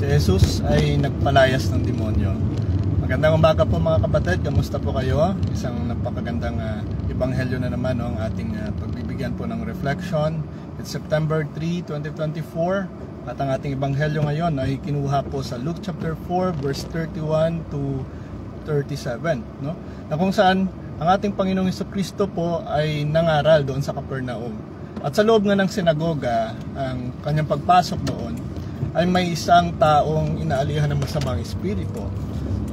Si Jesus ay nagpalayas ng demonyo. Magandang umaga po mga kapatid, kamusta po kayo? Isang napakagandang ebanghelyo na naman ang ating pagbibigyan po ng reflection. It's September 3, 2024 at ang ating ebanghelyo ngayon ay kinuha po sa Luke chapter 4 verse 31 to 37, no? Na kung saan ang ating Panginoong Jesucristo po ay nangaral doon sa Capernaum. At sa loob nga ng sinagoga, ang kanyang pagpasok doon ay may isang taong inaalihan ng masamang espiritu.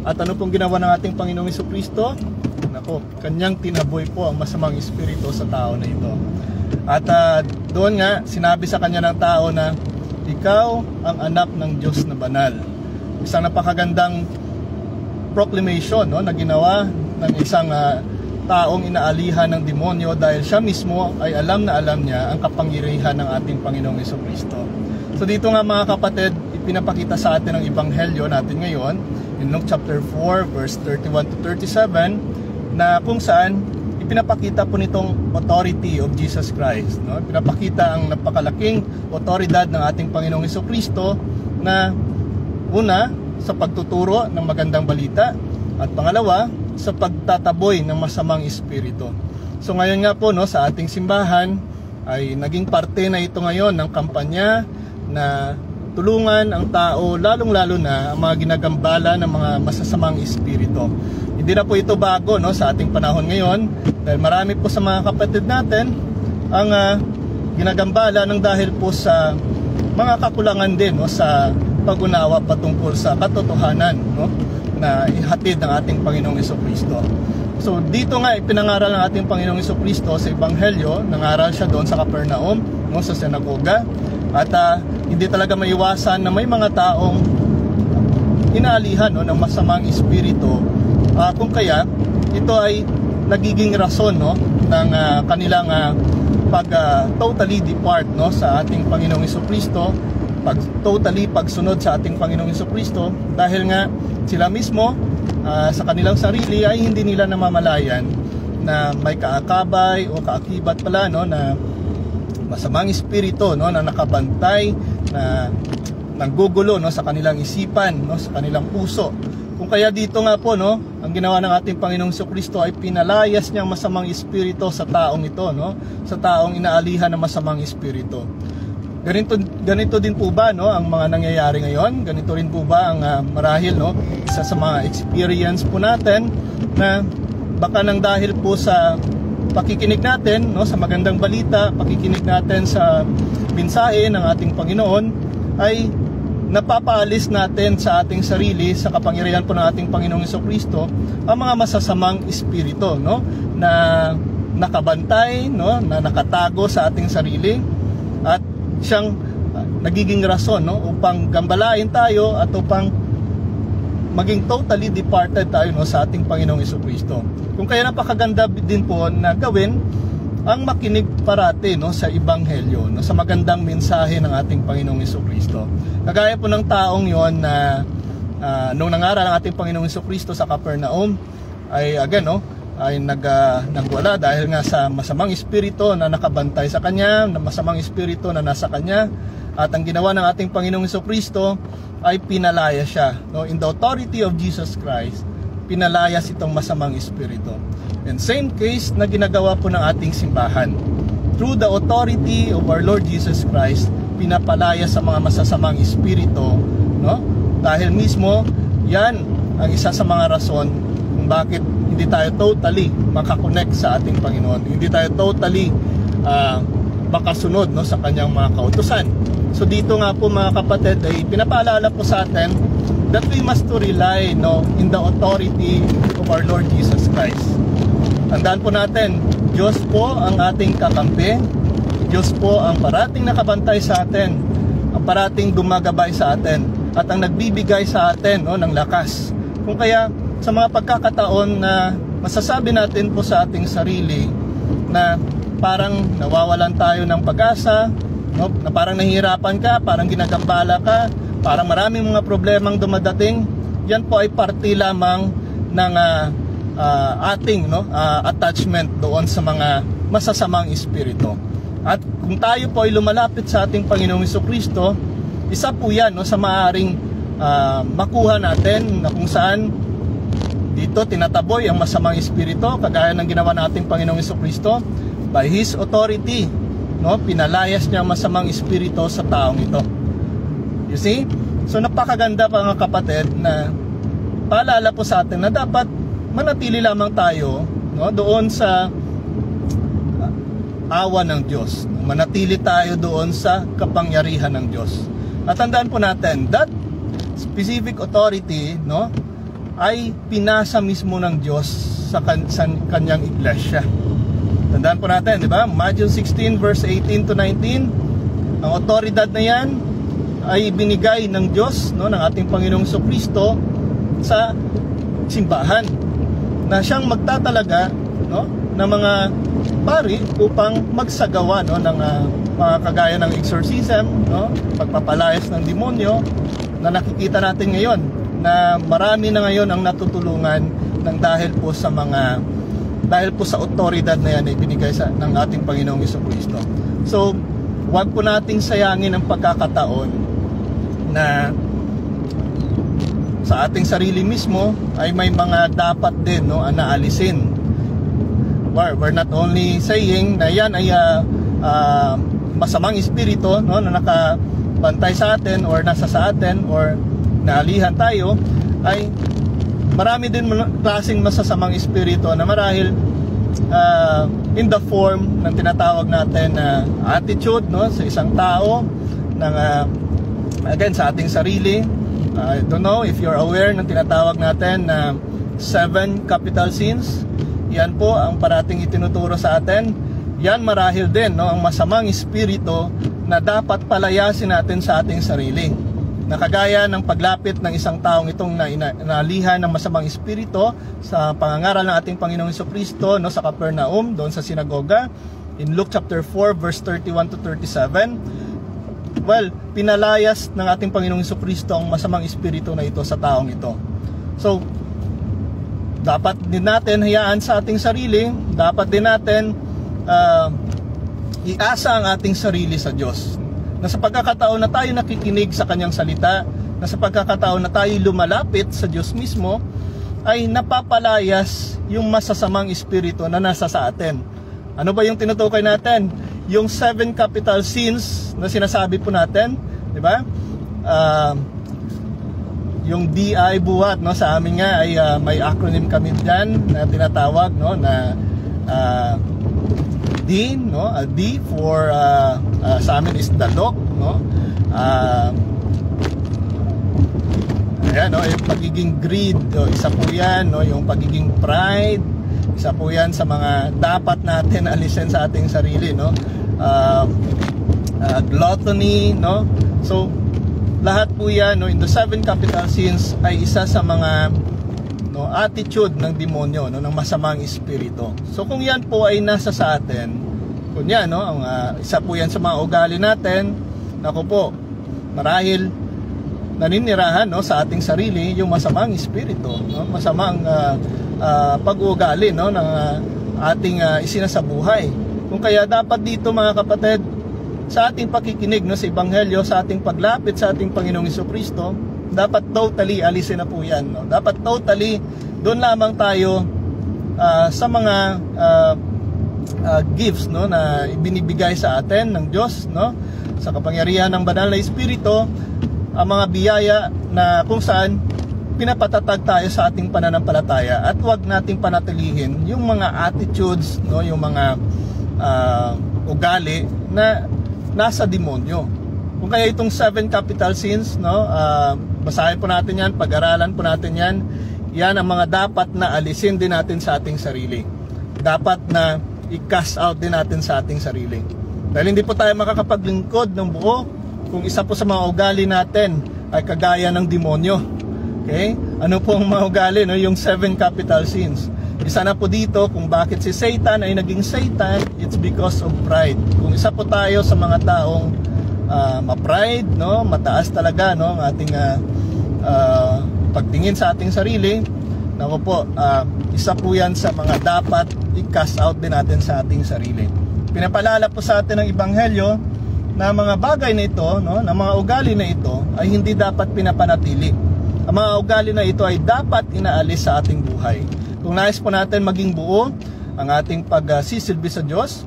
At ano pong ginawa ng ating Panginoong Jesucristo? Nako, kanyang tinaboy po ang masamang espiritu sa tao na ito. At doon nga, sinabi sa kanya ng tao na, ikaw ang anak ng Diyos na banal. Isang napakagandang proclamation, no, na ginawa ng isang taong inaalihan ng demonyo dahil siya mismo ay alam na alam niya ang kapangyarihan ng ating Panginoong Jesucristo. So dito nga mga kapatid, ipinapakita sa atin ang ebanghelyo natin ngayon in Luke chapter 4 verse 31 to 37 na kung saan ipinapakita po nitong authority of Jesus Christ, no? Pinapakita ang napakalaking otoridad ng ating Panginoong Jesucristo na una sa pagtuturo ng magandang balita at pangalawa sa pagtataboy ng masamang espiritu. So ngayon nga po, no, sa ating simbahan ay naging parte na ito ngayon ng kampanya na tulungan ang tao, lalong-lalo na ang mga ginagambala ng mga masasamang espiritu. Hindi na po ito bago, no, sa ating panahon ngayon dahil marami po sa mga kapatid natin ang ginagambala ng dahil po sa mga kakulangan din, no, sa pag-unawa patungkol sa katotohanan, no, na ihatid ng ating Panginoong Jesucristo. So dito nga ipinangaral ng ating Panginoong Jesucristo sa ebanghelyo, nangaral siya doon sa Capernaum, no, sa sinagoga. At hindi talaga maiwasan na may mga taong inaalihan, no, ng masamang espiritu. Kung kaya ito ay nagiging rason, no, ng kanilang totally depart, no, sa ating Panginoong Jesucristo, totally pagsunod sa ating Panginoong Jesucristo dahil nga sila mismo sa kanilang sarili ay hindi nila namamalayan na may kaakabay o kaakibat pala, no, na masamang espiritu, no, na nakabantay, na nanggugulo, no, sa kanilang isipan, no, sa kanilang puso. Kung kaya dito nga po, no, ang ginawa ng ating Panginoong Jesucristo ay pinalayas niyang masamang espiritu sa taong ito, no, sa taong inaalihan ng masamang espiritu. Ganito din po ba, no, ang mga nangyayari ngayon? Ganito rin po ba ang marahil, no, isa sa mga experience po natin na baka nang dahil po sa pakikinig natin, no, sa magandang balita, pakikinig natin sa mensahe ng ating Panginoon ay napapaalis natin sa ating sarili, sa kapangyarihan po ng ating Panginoong Jesucristo ang mga masasamang espiritu, no, na nakabantay, no, na nakatago sa ating sarili at siyang nagiging rason, no, upang gambalain tayo at upang maging totally departed tayo, no, sa ating Panginoong Jesucristo. Kung kaya napakaganda din po na gawin ang makinig parati, no, sa ebanghelyo, no, sa magandang mensahe ng ating Panginoong Jesucristo. Kagaya po ng taong yon na nung nangaral ang ating Panginoong Jesucristo sa Capernaum ay again, no, ay nagwala dahil nga sa masamang espiritu na nakabantay sa kanya, na masamang espiritu na nasa kanya. At ang ginawa ng ating Panginoong Jesucristo ay pinalaya siya, no, in the authority of Jesus Christ, pinalayas itong masamang espiritu. And same case na ginagawa po ng ating simbahan. Through the authority of our Lord Jesus Christ, pinapalaya sa mga masasamang espiritu, no? Dahil mismo yan ang isa sa mga rason kung bakit hindi tayo totally makakonect sa ating Panginoon. Hindi tayo totally makasunod, no, sa kanyang mga kautusan. So dito nga po mga kapatid ay pinapaalala po sa atin that we must to rely, no, in the authority of our Lord Jesus Christ. Tandaan po natin, Diyos po ang ating kakampi, Diyos po ang parating nakabantay sa atin, ang parating gumagabay sa atin, at ang nagbibigay sa atin, no, ng lakas. Kung kaya sa mga pagkakataon na masasabi natin po sa ating sarili na parang nawawalan tayo ng pag-asa, no, na parang nahihirapan ka, parang ginagambala ka, parang maraming mga problemang dumadating, yan po ay parte lamang ng ating, no, attachment doon sa mga masasamang espiritu. At kung tayo po ay lumalapit sa ating Panginoong Jesucristo, isa po yan, no, sa maaaring makuha natin, na kung saan dito tinataboy ang masamang espiritu, kagaya ng ginawa nating Panginoong Jesucristo. By His authority, no, pinalayas niya ang masamang espiritu sa taong ito. You see? So napakaganda pa mga kapatid, na paalala po sa atin na dapat manatili lamang tayo, no, doon sa awa ng Diyos. Manatili tayo doon sa kapangyarihan ng Diyos. At tandaan po natin, that specific authority, no, ay pinasa mismo ng Diyos sa kanyang iglesia. Tandaan po natin, di ba? Matthew 16 verse 18 to 19, ang otoridad na yan ay binigay ng Diyos, no, ng ating Panginoong Jesucristo sa simbahan, na siyang magtatalaga, no, ng mga pari upang magsagawa, no, ng mga kagaya ng exorcism, no, pagpapalayas ng demonyo, na nakikita natin ngayon na marami na ngayon ang natutulungan dahil po sa otoridad na yan ay binigay ng ating Panginoong Jesucristo. So, wag po nating sayangin ang pagkakataon na sa ating sarili mismo ay may mga dapat din, no, na alisin. We're not only saying na yan ay masamang espiritu, no, na nakabantay sa atin or nasa sa atin or naalihan tayo, ay marami din klaseng masasamang espiritu na marahil in the form ng tinatawag natin na attitude, no, sa isang tao, ng again sa ating sarili. I don't know if you're aware ng tinatawag natin na 7 capital sins. Yan po ang parating itinuturo sa atin. Yan marahil din, no, ang masamang espiritu na dapat palayasin natin sa ating sarili. Nakagaya ng paglapit ng isang taong itong naalihan ng masamang espiritu sa pangangaral ng ating Panginoong Jesucristo, no, sa Capernaum, doon sa sinagoga, in Luke chapter 4 verse 31 to 37. Well, pinalayas ng ating Panginoong Jesucristo ang masamang espiritu na ito sa taong ito. So, dapat din natin hayaan sa ating sarili, dapat din natin iasa ang ating sarili sa Diyos. Na sa pagkakataon na tayo nakikinig sa Kanyang salita, na sa pagkakataon na tayo lumalapit sa Diyos mismo, ay napapalayas yung masasamang espiritu na nasa sa atin. Ano ba yung tinutukoy natin? Yung 7 capital sins na sinasabi po natin, di ba? Yung DI buhat, no, sa amin nga ay may acronym kami diyan na tinatawag, no, na D, no, D for sa amin is dalok, no. Ayan, no, yung pagiging greed, no, isa po yan, no, yung pagiging pride, isa po yan sa mga dapat natin alisin sa ating sarili, no. Gluttony, no. So lahat po yan, no, in the 7 capital sins ay isa sa mga, no, attitude ng demonyo, no, ng masamang espiritu. So kung yan po ay nasa sa atin, kung yan, no, ang isa po yan sa mga ugali natin, naku po, marahil naninirahan, no, sa ating sarili yung masamang espiritu, no, masamang pag-uugali, no, ng ating isinasabuhay. Kung kaya dapat dito mga kapatid, sa ating pakikinig, no, sa Ebanghelyo, sa ating paglapit sa ating Panginoong Jesucristo, dapat totally alisin na po yan, no? Dapat totally doon lamang tayo sa mga gifts, no, na ibinibigay sa atin ng Diyos, no, sa kapangyarihan ng banal na espiritu, ang mga biyaya na kung saan pinapatatag tayo sa ating pananampalataya, at huwag nating panatilihin yung mga attitudes, no, yung mga ugali na nasa demonyo. Kung kaya itong 7 capital sins, no, basahin po natin yan, pag-aralan po natin yan. Yan ang mga dapat na alisin din natin sa ating sarili. Dapat na i-cast out din natin sa ating sarili. Dahil hindi po tayo makakapaglingkod ng buo kung isa po sa mga ugali natin ay kagaya ng demonyo. Okay? Ano po ang mga ugali, no? Yung 7 capital sins. Isa na po dito kung bakit si Satan ay naging Satan, it's because of pride. Kung isa po tayo sa mga taong ma-pride, no, mataas talaga, no, ang ating pagtingin sa ating sarili, nako po, isa po yan sa mga dapat i-cast out din natin sa ating sarili. Pinapalala po sa atin ng Ebanghelyo na mga bagay na ito, no, na mga ugali na ito ay hindi dapat pinapanatili. Ang mga ugali na ito ay dapat inaalis sa ating buhay. Kung nais po natin maging buo ang ating pagsisilbi sa Diyos,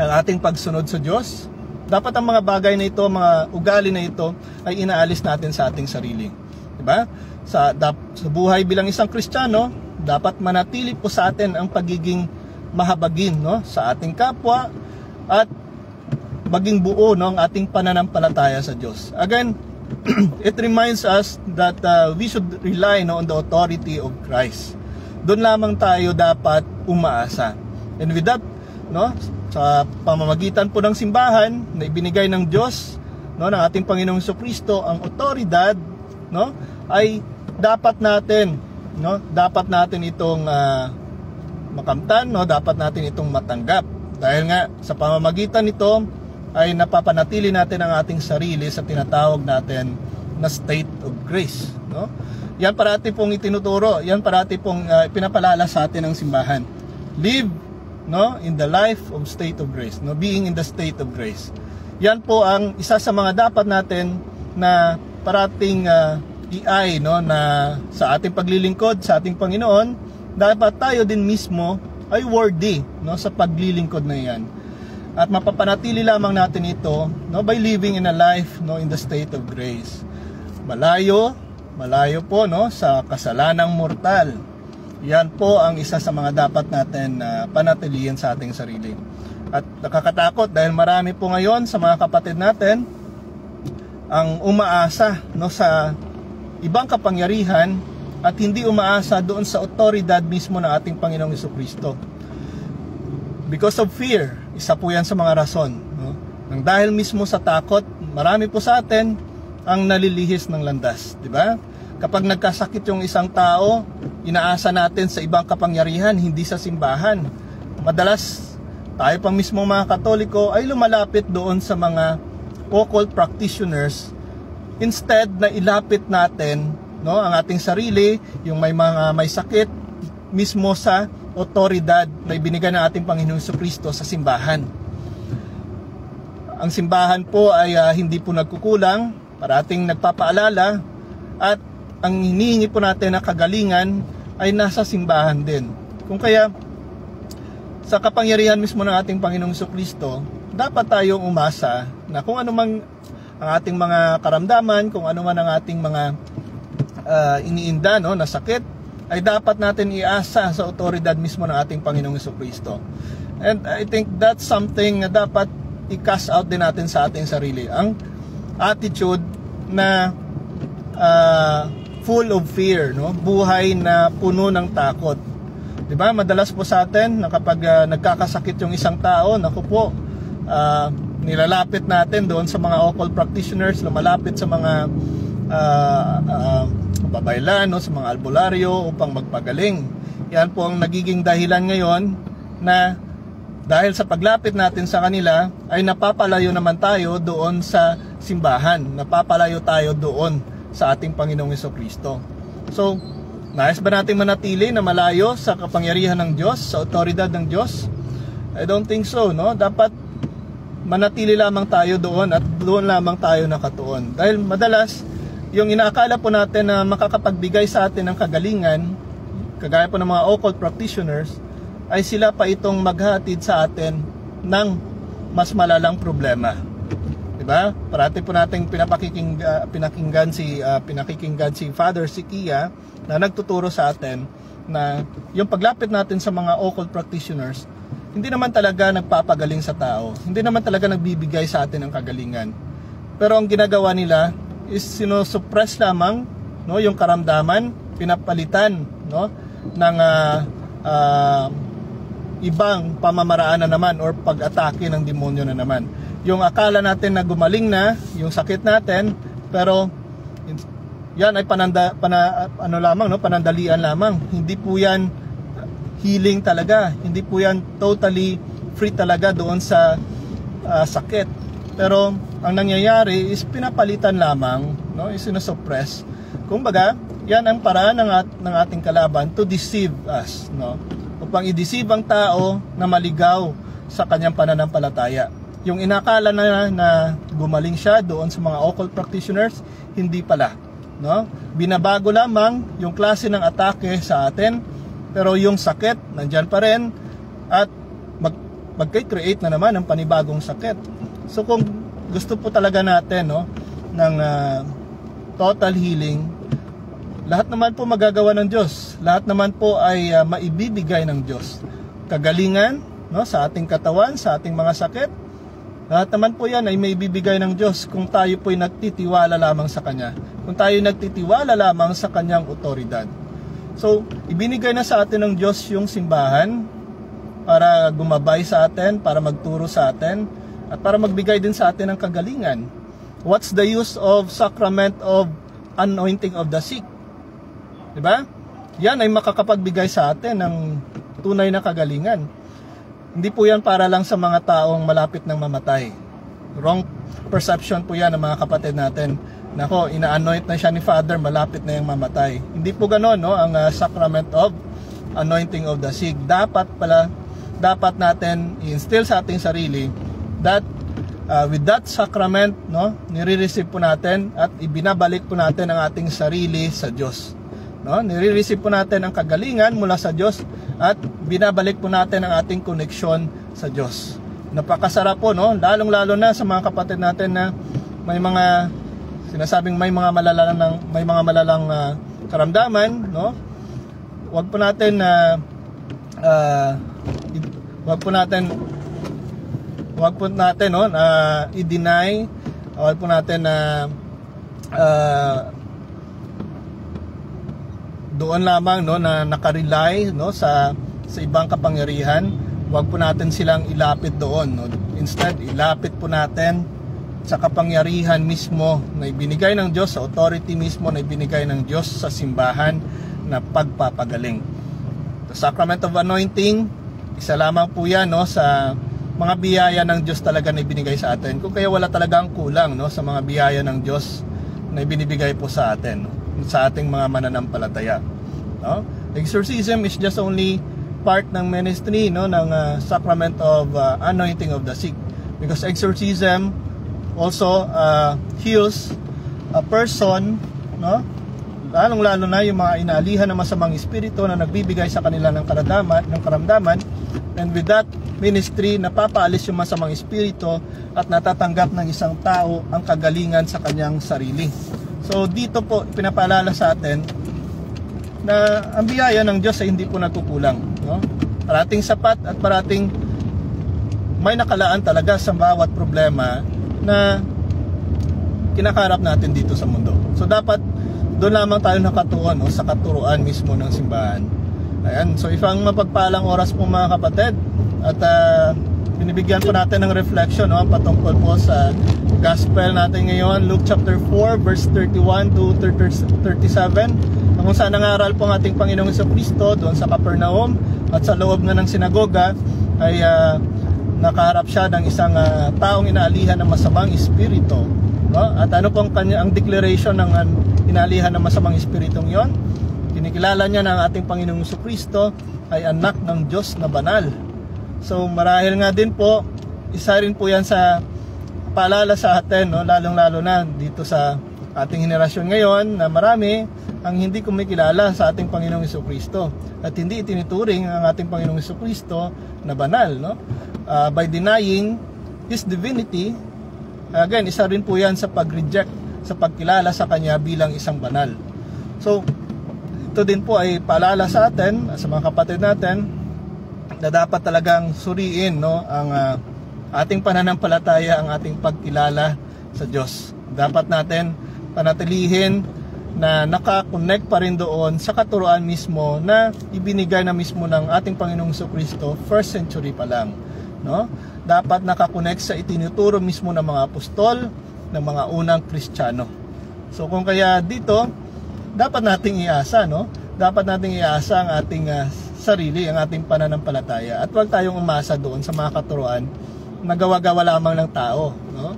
ang ating pagsunod sa Diyos, dapat ang mga bagay na ito, mga ugali na ito ay inaalis natin sa ating sarili. Diba? Sa buhay bilang isang Kristiyano, dapat manatili po sa atin ang pagiging mahabagin, no, sa ating kapwa at maging buo, no, ang ating pananampalataya sa Diyos. Again, it reminds us that we should rely, no, on the authority of Christ. Doon lamang tayo dapat umaasa. And with that, no, sa pamamagitan po ng simbahan na ibinigay ng Diyos, no, ng ating Panginoong Jesucristo, ang otoridad, no, ay dapat natin itong makamtan, no, dapat natin itong matanggap. Dahil nga sa pamamagitan nito ay napapanatili natin ang ating sarili sa tinatawag natin na state of grace, no? Yan parati pong itinuturo, yan parati pong pinapalala sa atin ng simbahan. Live, no, in the life of state of grace, no, being in the state of grace. Yan po ang isa sa mga dapat natin na parating no, na sa ating paglilingkod sa ating Panginoon, dapat tayo din mismo ay worthy, no, sa paglilingkod na yan. At mapapanatili lamang natin ito, no, by living in a life, no, in the state of grace. Malayo po, no, sa kasalanang mortal. Yan po ang isa sa mga dapat natin panatilihin sa ating sarili. At nakakatakot dahil marami po ngayon sa mga kapatid natin ang umaasa, no, sa ibang kapangyarihan at hindi umaasa doon sa otoridad mismo ng ating Panginoong Jesucristo. Because of fear, isa po yan sa mga rason, no? Nang dahil mismo sa takot, marami po sa atin ang nalilihis ng landas, di ba? Kapag nagkasakit yung isang tao, inaasa natin sa ibang kapangyarihan, hindi sa simbahan. Madalas, tayo pang mismo mga Katoliko ay lumalapit doon sa mga occult practitioners instead na ilapit natin, no, ang ating sarili, yung may sakit mismo sa otoridad na ibinigay ng ating Panginoong Jesucristo sa simbahan. Ang simbahan po ay hindi po nagkukulang, parating nagpapaalala, at ang hinihingi po natin na kagalingan ay nasa simbahan din. Kung kaya sa kapangyarihan mismo ng ating Panginoong Jesucristo, dapat tayong umasa na kung ano man ang ating mga karamdaman, kung ano man ang ating mga iniinda, no, na sakit, ay dapat natin iasa sa otoridad mismo ng ating Panginoong Jesucristo. And I think that's something na dapat i-cast out din natin sa ating sarili. Ang attitude na full of fear, no? Buhay na puno ng takot. 'Di ba? Madalas po sa atin na kapag nagkakasakit yung isang tao, naku po, nilalapit natin doon sa mga occult practitioners, lumalapit sa mga babaylan, no, sa mga albularyo upang magpagaling. Yan po ang nagiging dahilan ngayon na dahil sa paglapit natin sa kanila ay napapalayo naman tayo doon sa simbahan, napapalayo tayo doon sa ating Panginoong Jesucristo. So, nais ba natin manatili na malayo sa kapangyarihan ng Diyos, sa otoridad ng Diyos? I don't think so, no? Dapat manatili lamang tayo doon at doon lamang tayo nakatuon. Dahil madalas yung inaakala po natin na makakapagbigay sa atin ng kagalingan, kagaya po ng mga occult practitioners, ay sila pa itong maghatid sa atin ng mas malalang problema. Diba? Parati po nating pinakinggan si Father Sikia na nagtuturo sa atin na yung paglapit natin sa mga occult practitioners, hindi naman talaga nagpapagaling sa tao, hindi naman talaga nagbibigay sa atin ng kagalingan. Pero ang ginagawa nila is sinosuppress lamang, no, yung karamdaman, pinapalitan, no, ng ibang pamamaraan na naman or pag-atake ng demonyo na naman. Yung akala natin na gumaling na yung sakit natin, pero yan ay panandalian lamang. Hindi po yan healing talaga. Hindi po yan totally free talaga doon sa sakit. Pero ang nangyayari is pinapalitan lamang, no, isinosuppress. Kumbaga, yan ang paraan ng ating kalaban to deceive us, no, upang i-deceive ang tao na maligaw sa kanyang pananampalataya. yung inakala na gumaling siya doon sa mga occult practitioners, hindi pala, no? Binabago lamang yung klase ng atake sa atin, pero yung sakit nandyan pa rin, at magkikreate na naman ng panibagong sakit. So kung gusto po talaga natin, no, ng total healing, lahat naman po magagawa ng Diyos. Lahat naman po ay maibibigay ng Diyos. Kagalingan, no, sa ating katawan, sa ating mga sakit, lahat naman po yan ay maibibigay ng Diyos kung tayo po'y nagtitiwala lamang sa Kanya. Kung tayo nagtitiwala lamang sa Kanyang otoridad. So, ibinigay na sa atin ng Diyos yung simbahan para gumabay sa atin, para magturo sa atin, at para magbigay din sa atin ng kagalingan. What's the use of sacrament of anointing of the sick? Diba? Yan ay makakapagbigay sa atin ng tunay na kagalingan. Hindi po yan para lang sa mga taong malapit ng mamatay. Wrong perception po yan ng mga kapatid natin. Nako, ina-anoint na siya ni Father, malapit na yung mamatay. Hindi po gano'n, no, ang sacrament of anointing of the sick. Dapat natin i-instill sa ating sarili that with that sacrament, no, nire-receive po natin at ibinabalik po natin ang ating sarili sa Diyos. No, nire-receive po natin ang kagalingan mula sa Diyos at binabalik po natin ang ating koneksyon sa Diyos. Napakasarap po, no, lalong-lalo na sa mga kapatid natin na may mga sinasabing may mga malalang karamdaman, no? Huwag po natin no, i-deny, huwag po natin doon lamang, no, na nakarely, no, sa ibang kapangyarihan. Huwag po natin silang ilapit doon, no? Instead, ilapit po natin sa kapangyarihan mismo na ibinigay ng Diyos, sa authority mismo na ibinigay ng Diyos sa simbahan na pagpapagaling. The sacrament of anointing, isa lamang po yan, no, sa mga biyaya ng Diyos talaga na ibinigay sa atin. Kung kaya wala talagang kulang, no, sa mga biyaya ng Diyos na ibinibigay po sa atin, no, sa ating mga mananampalataya, no? Exorcism is just only part ng ministry, no, ng sacrament of anointing of the sick, because exorcism also heals a person, no, lalong-lalo na yung mga inaalihan ng masamang espiritu na nagbibigay sa kanila ng karamdaman, and with that ministry napapaalis yung masamang espiritu at natatanggap ng isang tao ang kagalingan sa kanyang sarili. So dito po pinapaalala sa atin na ang biyaya ng Diyos ay hindi po nagkukulang, no? Parating sapat at parating may nakalaan talaga sa bawat problema na kinakarap natin dito sa mundo. So dapat doon lamang tayo nakatuon, no, sa katuruan mismo ng simbahan. Ayan, so isang mapagpalang oras po mga kapatid, at binibigyan po natin ng reflection, no, patungkol po sa gospel natin ngayon, Luke chapter 4 verse 31 to 37, kung saan nangaral po ang ating Panginoong Jesucristo doon sa Capernaum, at sa loob na ng sinagoga ay nakaharap siya ng isang taong inaalihan ng masamang espiritu, no? At ano pong ang declaration ng inaalihan ng masamang espiritong yon? Kinikilala niya na ang ating Panginoong Jesucristo ay anak ng Diyos na banal. So marahil nga din po, isa rin po yan sa paalala sa atin, no? Lalong-lalo na dito sa ating henerasyon ngayon na marami ang hindi kumikilala sa ating Panginoong Jesucristo at hindi itinuturing ang ating Panginoong Jesucristo na banal, no? By denying His divinity. Again, isa rin po yan sa pag-reject, sa pagkilala sa Kanya bilang isang banal. So ito din po ay paalala sa atin, sa mga kapatid natin, na dapat talagang suriin, no, ang ating pananampalataya, ang ating pagkilala sa Diyos. Dapat natin panatilihin na nakakonect pa rin doon sa katuruan mismo na ibinigay na mismo ng ating Panginoong Jesucristo first century pa lang, no? Dapat nakakonect sa itinuturo mismo ng mga apostol, ng mga unang Kristiyano. So kung kaya dito dapat nating iasa, no? Dapat nating iasa ang ating sarili, ang ating pananampalataya, at huwag tayong umasa doon sa mga katuruan na gawa-gawa lamang ng tao, no?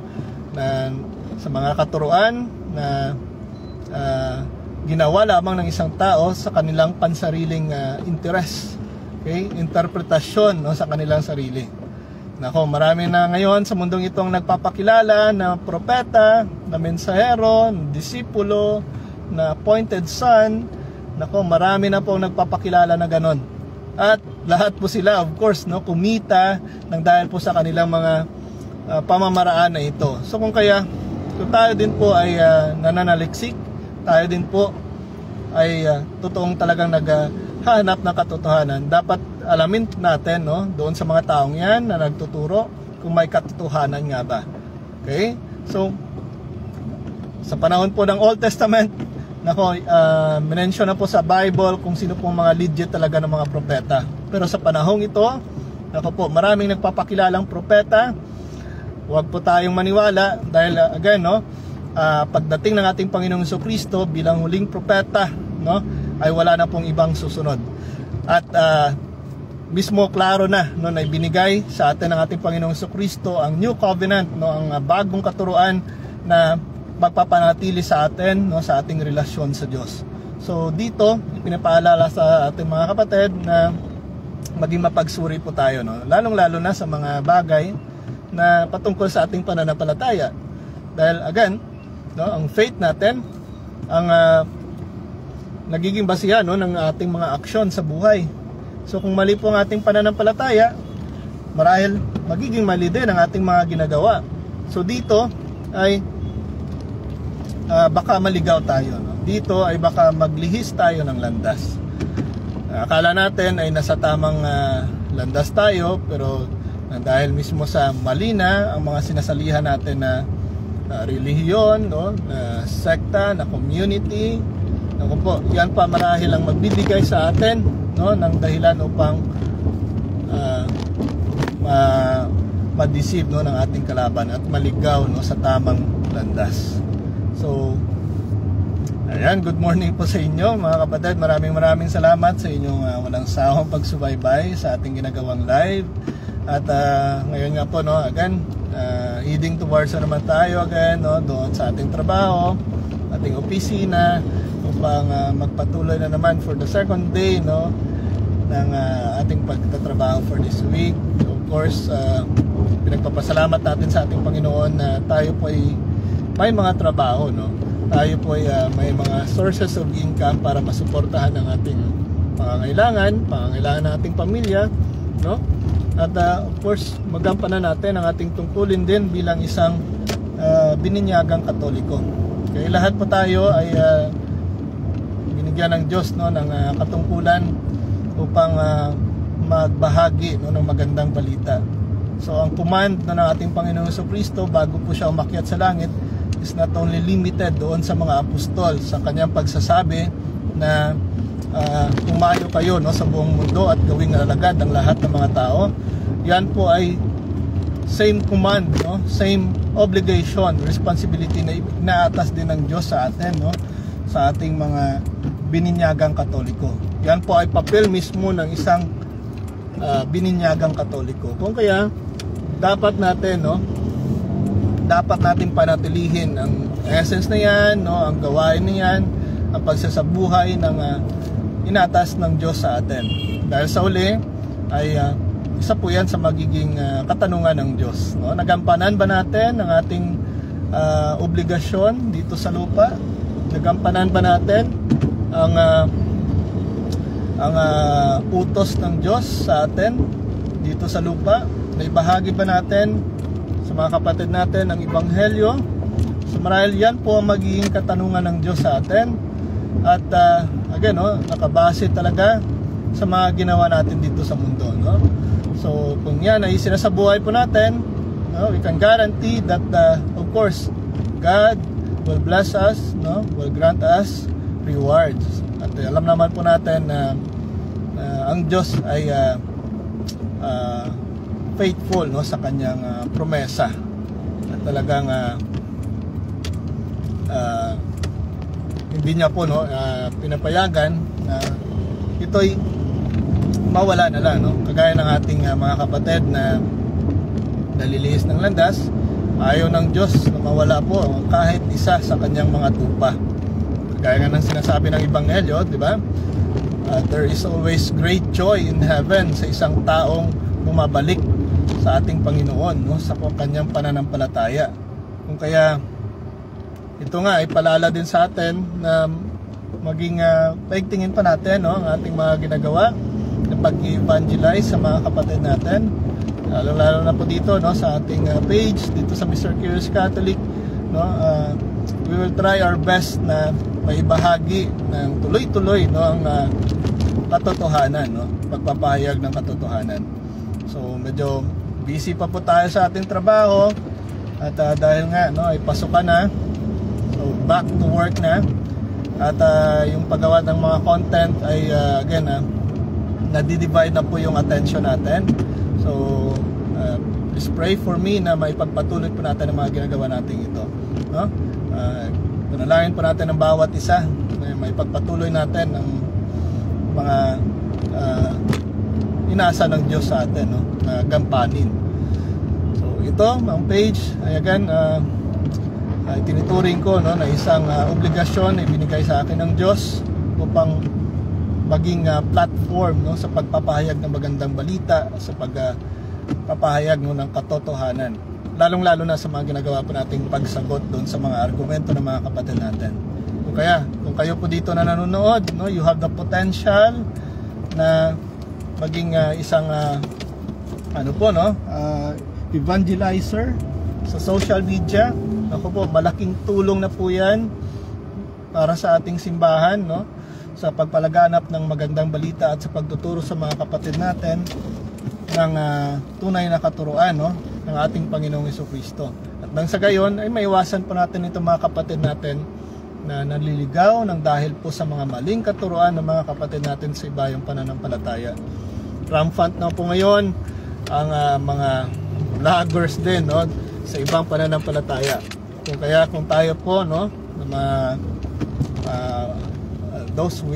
Na sa mga katuruan na ginawa lamang ng isang tao sa kanilang pansariling interes, okay? Interpretasyon, no, sa kanilang sarili. Nako, marami na ngayon sa mundong itong nagpapakilala na propeta, na mensahero, na disipulo, na appointed son. Nako, marami na po nagpapakilala na ganon. At lahat po sila, of course, no, kumita ng dahil po sa kanilang mga pamamaraan na ito. So kung tayo din po ay nananaliksik, tayo din po ay totoong talagang naghahanap ng katotohanan, dapat alamin natin, no, doon sa mga taong yan na nagtuturo kung may katotohanan nga ba. Okay? So sa panahon po ng Old Testament, nako, mention na po sa Bible kung sino po mga legit talaga ng mga propeta. Pero sa panahong ito, nako po, maraming nagpapakilalang propeta. Huwag po tayong maniwala dahil again, no, pagdating ng ating Panginoong Jesucristo bilang huling propeta, no, ay wala na pong ibang susunod. At mismo klaro na, no, na ibinigay sa atin ng ating Panginoong Jesucristo ang New Covenant, no, ang bagong katuruan na magpapanatili sa atin, no, sa ating relasyon sa Diyos. So dito ipinapaalala sa ating mga kapatid na maging mapagsuri po tayo, no, lalong-lalo na sa mga bagay na patungkol sa ating pananampalataya. Dahil again, no, ang faith natin ang nagiging basihan, no, ng ating mga aksyon sa buhay. So kung mali po ang ating pananampalataya, marahil magiging mali din ang ating mga ginagawa. So dito ay baka maligaw tayo, no? Dito ay baka maglihis tayo ng landas. Akala natin ay nasa tamang landas tayo, pero dahil mismo sa mali na ang mga sinasalihan natin na relihiyon, no, na sekta, na community, naku po, yan pa marahil ang magbibigay sa atin, no, ng dahilan upang ma-deceive, no, ng ating kalaban at maligaw, no, sa tamang landas. So, ayan, good morning po sa inyo mga kapatid. Maraming salamat sa inyong walang sawang pagsubaybay sa ating ginagawang live. At ngayon nga po, no, again, heading towards naman tayo again, no, doon sa ating trabaho, ating opisina, upang magpatuloy na naman for the second day, no, ng ating pagtatrabaho for this week. So, of course, pinagpapasalamat natin sa ating Panginoon na tayo po ay may mga trabaho, no? Tayo po ay may mga sources of income para masuportahan ang ating pangangailangan ng ating pamilya, no? At of course, magampanan natin ang ating tungkulin din bilang isang bininyagang Katoliko. Kaya lahat po tayo ay binigyan ng Diyos, no, ng katungkulan upang magbahagi, no, ng magandang balita. So ang command ng ating Panginoong Jesucristo bago po siya umakyat sa langit is not only limited doon sa mga apostol, sa kanyang pagsasabi na umayo kayo, no, sa buong mundo at gawing alagad ang lahat ng mga tao. Yan po ay same command, no, same obligation, responsibility na inaatas din ng Diyos sa atin, no, sa ating mga bininyagang Katoliko. Yan po ay papel mismo ng isang bininyagang Katoliko. Kung kaya dapat natin, no, dapat natin panatilihin ang essence na yan, no, ang gawain na yan, ang pagsasabuhay ng inatas ng Diyos sa atin. Dahil sa uli ay isa po yan sa magiging katanungan ng Diyos, no? Nagampanan ba natin ang ating obligasyon dito sa lupa? Nagampanan ba natin ang utos ng Diyos sa atin dito sa lupa? Naibahagi ba natin sa mga kapatid natin ang Ebanghelyo? So marahil yan po ang magiging katanungan ng Diyos sa atin. At again, no, nakabase talaga sa mga ginawa natin dito sa mundo, no? So kung yan ay sinasabuhay po natin, no, we can guarantee that of course God will bless us, no, will grant us rewards. At alam naman po natin na ang Diyos ay faithful, no, sa kanyang promesa. At talagang hindi niya po, no, pinapayagan na ito'y mawala na lang, no? Kagaya ng ating mga kapatid na nalilihis ng landas, ayaw ng Diyos na mawala po kahit isa sa kanyang mga tupa. Kagaya nga ng sinasabi ng Ebanghelyo, di ba? There is always great joy in heaven sa isang taong bumabalik sa ating Panginoon, no, sa kanyang pananampalataya. Kung kaya ito nga ay palala din sa atin na maging paigtingin pa natin, no, ang ating mga ginagawa na pag-evangelize sa mga kapatid natin, lalo na po dito, no, sa ating page dito sa Mr. Curious Catholic, no. We will try our best na maibahagi ng tuloy-tuloy, no, ang katotohanan, no, pagpapahayag ng katotohanan. So medyo busy pa po tayo sa ating trabaho at dahil nga, no, ay pasukan na, so back to work na, at yung paggawa ng mga content ay again nadi-divide na po yung attention natin. So please pray for me na maipagpatuloy po natin ang mga ginagawa natin ito, no? Panalangin po natin ang bawat isa na maipagpatuloy natin ang mga inasa ng Diyos sa atin, no, na gampanin. So ito ang page ay again tinuturing ko, no, na isang obligasyon na ibinigay sa akin ng Diyos upang maging platform, no, sa pagpapahayag ng magandang balita, sa pagpapahayag, no, ng katotohanan, lalong-lalo na sa mga ginagawa po nating pagsagot doon sa mga argumento ng mga kapatid natin. Kung kayo po dito na nanonood, no, you have the potential na maging isang evangelizer sa social media. Ako po, malaking tulong na po yan para sa ating simbahan, no, sa pagpalaganap ng magandang balita at sa pagtuturo sa mga kapatid natin ng tunay na katuruan, no, ng ating Panginoong Jesucristo. At nang sa gayon ay maiwasan po natin itong mga kapatid natin na naliligaw ng dahil po sa mga maling katuruan ng mga kapatid natin sa ibayong pananampalataya. Rampant na po ngayon ang mga vloggers din, no, sa ibang pananampalataya. Kung tayo po, no, na those who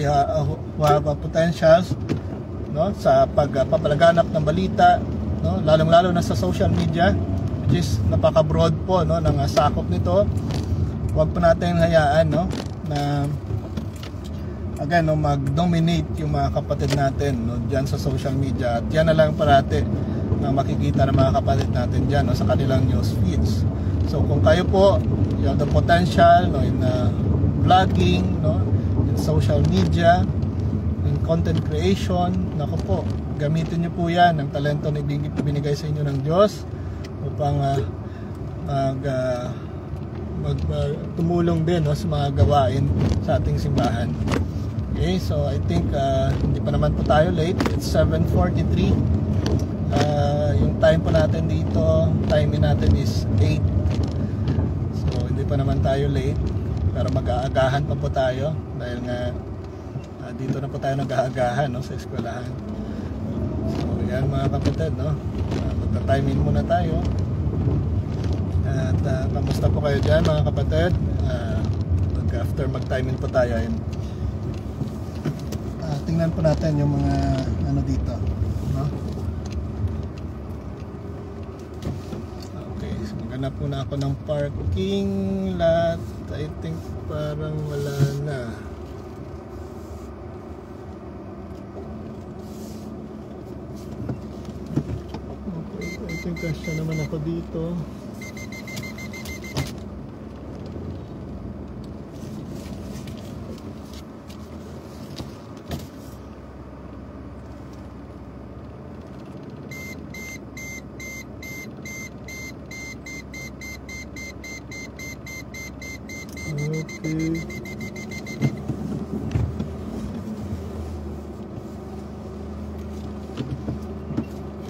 have potentials, no, sa pagpapalaganap ng balita, no, lalong-lalo na sa social media, which is napaka-broad po, no, ng sakop nito. Huwag po natin hayaan, no, na again, no, mag-dominate yung mga kapatid natin, no, diyan sa social media. At yan na lang parati na makikita ng mga kapatid natin diyan, no, sa kanilang news feeds. So kung kayo po, you have the potential, no, in vlogging, no, in social media, in content creation, nako po, gamitin niyo po yan, ang talento na binigay sa inyo ng Diyos upang tumulong din, no, sa mga gawain sa ating simbahan. Okay, so I think hindi pa naman po tayo late. It's 7:43. Yung time po natin dito, timing natin is 8. So hindi pa naman tayo late, pero mag-aagahan pa po tayo dahil nga dito na po tayo nag-aagahan, no, sa eskwelahan. So yan mga kapatid, no, magta-timing muna tayo. At kamusta po kayo dyan mga kapatid? After mag-timing po tayo, tingnan po natin yung mga ano dito, no? Okay, so maghanap po na ako ng parking lot. I think parang wala na. Okay, I think kasya naman ako dito.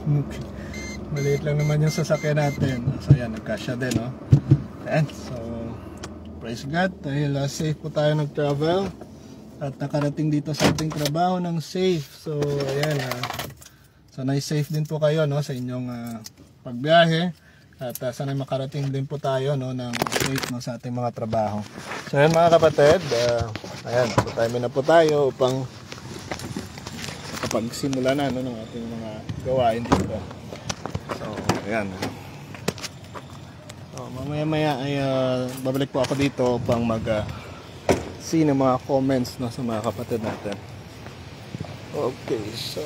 Okay. Maliit lang naman yung sasakyan natin. So yan, nagkasya din, no? And so praise God dahil safe po tayo nag-travel at nakarating dito sa ating trabaho ng safe. So ayan, sana'y safe din po kayo, no, sa inyong pagbiyahe. At sana makarating din po tayo, no, ng safe, no, sa ating mga trabaho. So ayan mga kapatid, ayan, time na po tayo upang kapagsimula na, no, ng ating mga gawain dito. So ayan. So mamaya-maya ay babalik po ako dito upang see ng mga comments, no, sa mga kapatid natin. Okay, so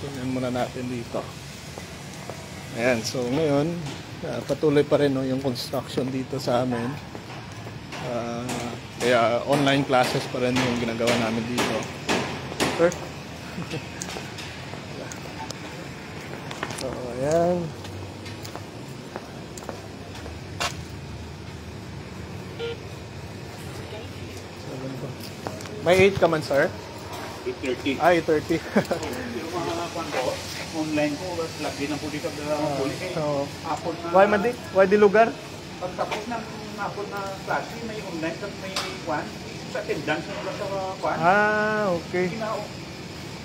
tingnan muna natin dito. Ayan, so ngayon, patuloy pa rin no, yung construction dito sa amin. Kaya online classes pa rin yung ginagawa namin dito. Sir? So, ayan. May 8 ka man, sir? 8:30. Ay, 30. Yung mga kwento, online ko, lagi na po dito ng huli. So, Hapon na, why di lugar? pagtapos ng hapon na klase, may online, tapos may kwan, sa attendance na sa kwan. Okay.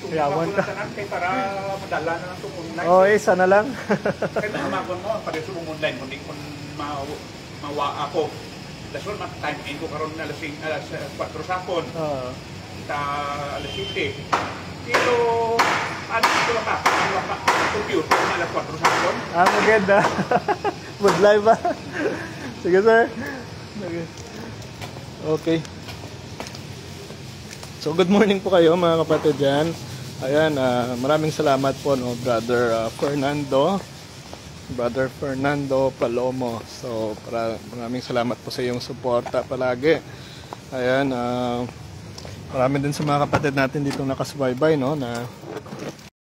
Yawan ka. Kaya para madala na lang itong online. Isa na lang. Kaya namagon mo, pare sa online, kundi kung mawa ako. Dason, time in ko karon na alas 4 sa hapon. Sa alas 7. Pero, ano ito ka? Computer na alas 4 sa hapon. Maganda. Would live ba? Sige, sir. Sige. Okay. So, good morning po kayo mga kapatid dyan. Ayan, maraming salamat po, no, Brother Fernando Palomo. So, maraming salamat po sa iyong suporta palagi. Ayan, marami din sa mga kapatid natin dito nakasubaybay, no, na